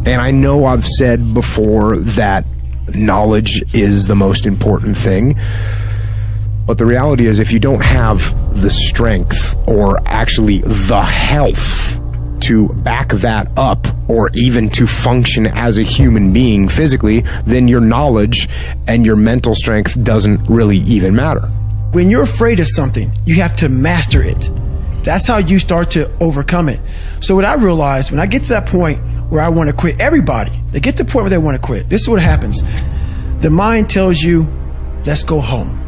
And I know I've said before that knowledge is the most important thing, but the reality is if you don't have the strength or actually the health to back that up or even to function as a human being physically, then your knowledge and your mental strength doesn't really even matter. When you're afraid of something, you have to master it. That's how you start to overcome it. So what I realized, when I get to that point where I want to quit, everybody, they get to the point where they want to quit. This is what happens. The mind tells you, let's go home.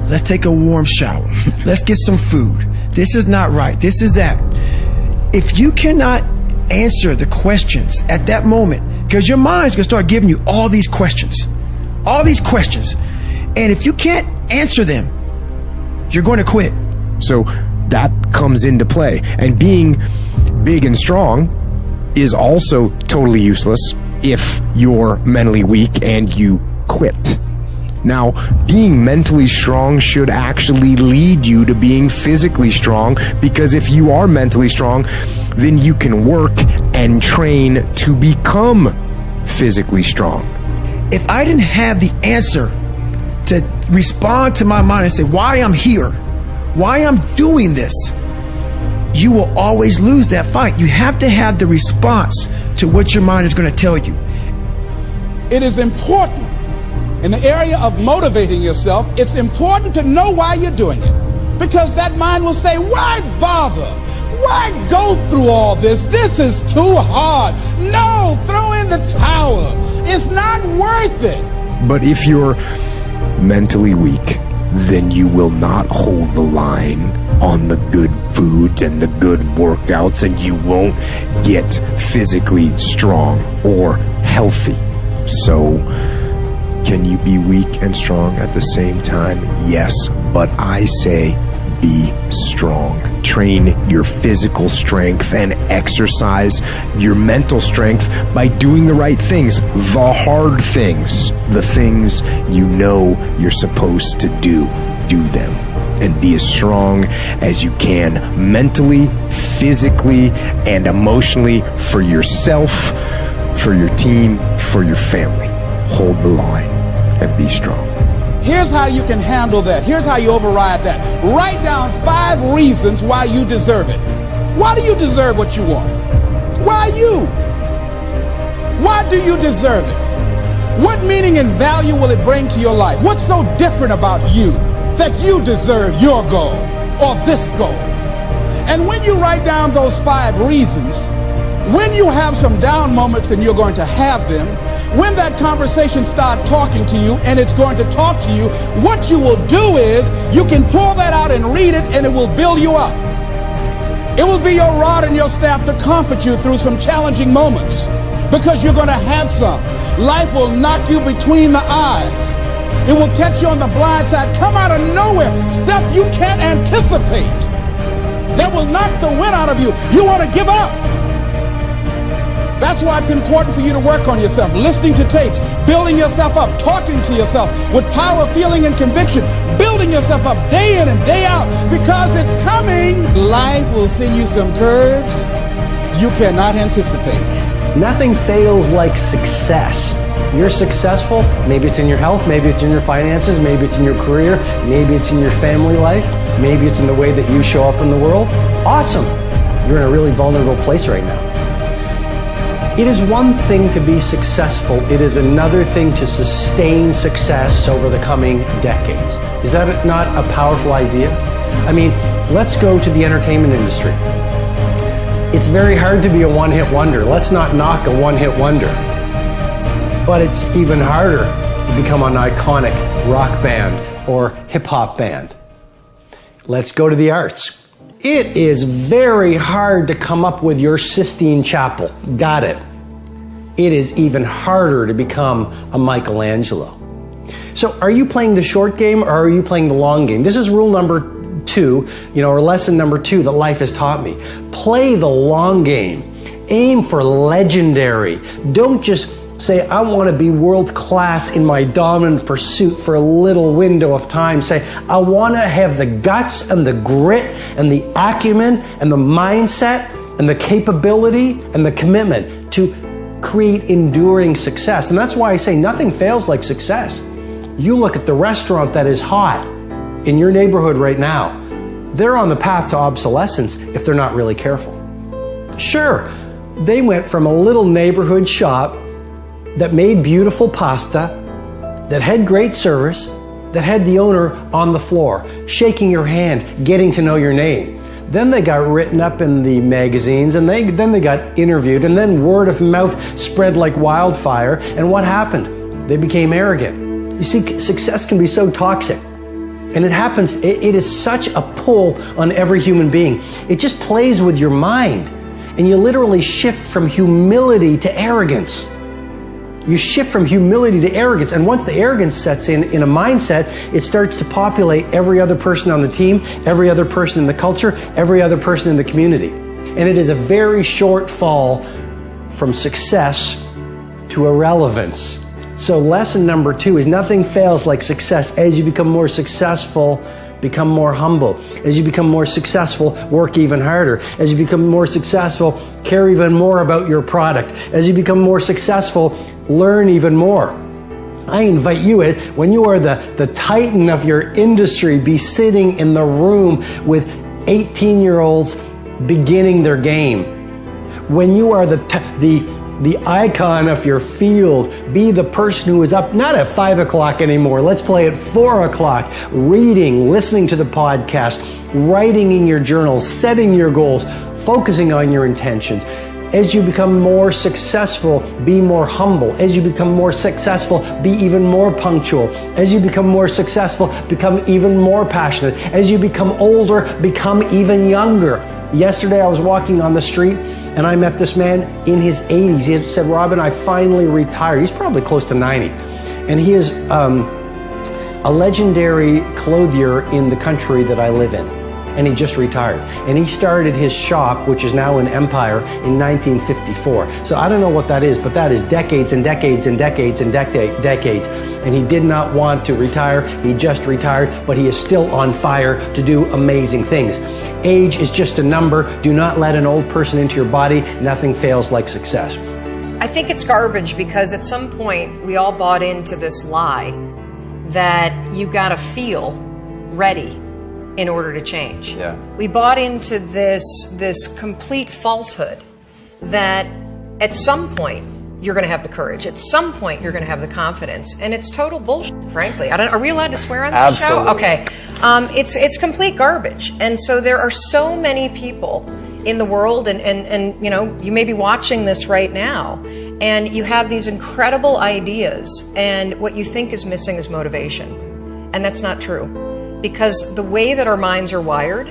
Let's take a warm shower. Let's get some food. This is not right. This is that. If you cannot answer the questions at that moment, because your mind's going to start giving you all these questions. And if you can't answer them, you're going to quit. So that comes into play. And being big and strong is also totally useless if you're mentally weak and you quit. Now, being mentally strong should actually lead you to being physically strong, because if you are mentally strong, then you can work and train to become physically strong. If I didn't have the answer to respond to my mind and say why I'm here, why I'm doing this, you will always lose that fight. You have to have the response to what your mind is going to tell you. It is important in the area of motivating yourself, it's important to know why you're doing it. Because that mind will say, why bother? Why go through all this? This is too hard. No, throw in the towel. It's not worth it. But if you're mentally weak, then you will not hold the line on the good foods and the good workouts, and you won't get physically strong or healthy. So, can you be weak and strong at the same time? Yes, but I say be strong. Train your physical strength and exercise your mental strength by doing the right things, the hard things, the things you know you're supposed to do. Do them and be as strong as you can mentally, physically, and emotionally for yourself, for your team, for your family. Hold the line and be strong. Here's how you can handle that. Here's how you override that. Write down 5 reasons why you deserve it. Why do you deserve what you want? Why you? Why do you deserve it? What meaning and value will it bring to your life? What's so different about you that you deserve your goal or this goal? And when you write down those 5 reasons, when you have some down moments, and you're going to have them, when that conversation starts talking to you, and it's going to talk to you, what you will do is you can pull that out and read it, and it will build you up. It will be your rod and your staff to comfort you through some challenging moments, because you're going to have some. Life will knock you between the eyes. It will catch you on the blind side, come out of nowhere, stuff you can't anticipate that will knock the wind out of you. You want to give up. That's why it's important for you to work on yourself, listening to tapes, building yourself up, talking to yourself with power, feeling, and conviction, building yourself up day in and day out, because it's coming. Life will send you some curves you cannot anticipate. Nothing fails like success. You're successful, maybe it's in your health, maybe it's in your finances, maybe it's in your career, maybe it's in your family life, maybe it's in the way that you show up in the world. Awesome. You're in a really vulnerable place right now. It is one thing to be successful. It is another thing to sustain success over the coming decades. Is that not a powerful idea? I mean, let's go to the entertainment industry. It's very hard to be a one-hit wonder. Let's not knock a one-hit wonder. But it's even harder to become an iconic rock band or hip-hop band. Let's go to the arts. It is very hard to come up with your Sistine Chapel. Got it. It is even harder to become a Michelangelo. So are you playing the short game or are you playing the long game? This is rule number 2, or lesson number 2 that life has taught me. Play the long game. Aim for legendary. Don't just say, I want to be world class in my dominant pursuit for a little window of time. Say, I want to have the guts and the grit and the acumen and the mindset and the capability and the commitment to create enduring success. And that's why I say nothing fails like success. You look at the restaurant that is hot in your neighborhood right now. They're on the path to obsolescence if they're not really careful. Sure, they went from a little neighborhood shop that made beautiful pasta, that had great service, that had the owner on the floor, shaking your hand, getting to know your name. Then they got written up in the magazines, and then they got interviewed, and then word of mouth spread like wildfire. And what happened? They became arrogant. You see, success can be so toxic. And it happens, it is such a pull on every human being. It just plays with your mind. And you literally shift from humility to arrogance. You shift from humility to arrogance. And once the arrogance sets in a mindset, it starts to populate every other person on the team, every other person in the culture, every other person in the community. And it is a very short fall from success to irrelevance. So lesson number 2 is nothing fails like success. As you become more successful, become more humble. As you become more successful, work even harder. As you become more successful, care even more about your product. As you become more successful, learn even more. I invite you, when you are the titan of your industry, be sitting in the room with 18-year-olds beginning their game. When you are the icon of your field, be the person who is up, not at 5 o'clock anymore. Let's play at 4 o'clock, reading, listening to the podcast, writing in your journals, setting your goals, focusing on your intentions. As you become more successful, be more humble. As you become more successful, be even more punctual. As you become more successful, become even more passionate. As you become older, become even younger. Yesterday I was walking on the street and I met this man in his 80s. He said, Robin, I finally retired. He's probably close to 90. And he is a legendary clothier in the country that I live in. And he just retired. And he started his shop, which is now an empire, in 1954. So I don't know what that is, but that is decades and decades and decades and decades. And he did not want to retire. He just retired, but he is still on fire to do amazing things. Age is just a number. Do not let an old person into your body. Nothing fails like success. I think it's garbage because at some point we all bought into this lie that you got to feel ready in order to change. Yeah. We bought into this complete falsehood that at some point you're going to have the courage. At some point you're going to have the confidence, and it's total bullshit. Frankly, are we allowed to swear on this show? Okay. It's complete garbage, and so there are so many people in the world, and you know, you may be watching this right now, and you have these incredible ideas, and what you think is missing is motivation, and that's not true. Because the way that our minds are wired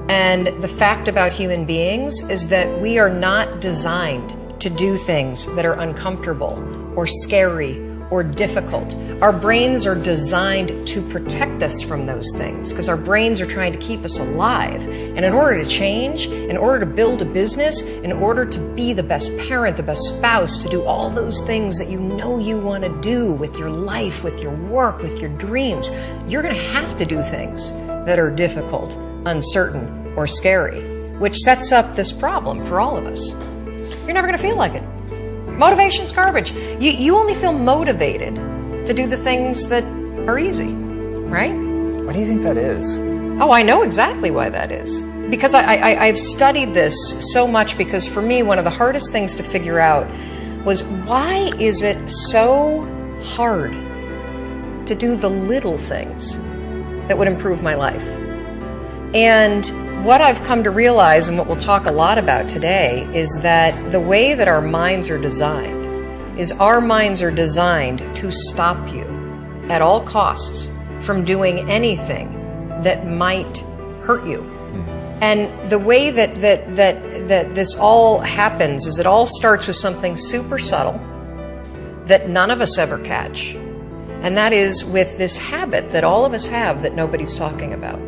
and the fact about human beings is that we are not designed to do things that are uncomfortable or scary or difficult. Our brains are designed to protect us from those things because our brains are trying to keep us alive. And in order to change, in order to build a business, in order to be the best parent, the best spouse, to do all those things that you know you want to do with your life, with your work, with your dreams, you're going to have to do things that are difficult, uncertain, or scary, which sets up this problem for all of us. You're never going to feel like it. Motivation's garbage. You only feel motivated to do the things that are easy, right? Why do you think that is? Oh, I know exactly why that is. Because I've studied this so much, because for me, one of the hardest things to figure out was, why is it so hard to do the little things that would improve my life? And what I've come to realize, and what we'll talk a lot about today, is that the way that our minds are designed is our minds are designed to stop you at all costs from doing anything that might hurt you. And the way that this all happens is it all starts with something super subtle that none of us ever catch. And that is with this habit that all of us have that nobody's talking about.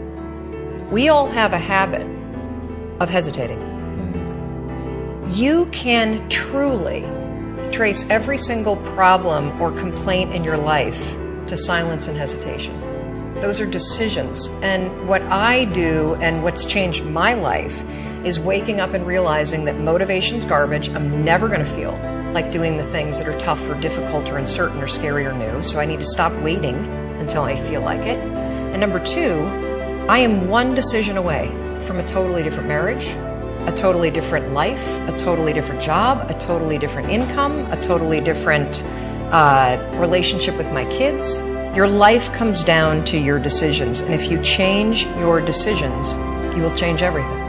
We all have a habit of hesitating. You can truly trace every single problem or complaint in your life to silence and hesitation. Those are decisions. And what I do, and what's changed my life, is waking up and realizing that motivation's garbage. I'm never going to feel like doing the things that are tough or difficult or uncertain or scary or new. So I need to stop waiting until I feel like it. And number two, I am one decision away from a totally different marriage, a totally different life, a totally different job, a totally different income, a totally different relationship with my kids. Your life comes down to your decisions. And if you change your decisions, you will change everything.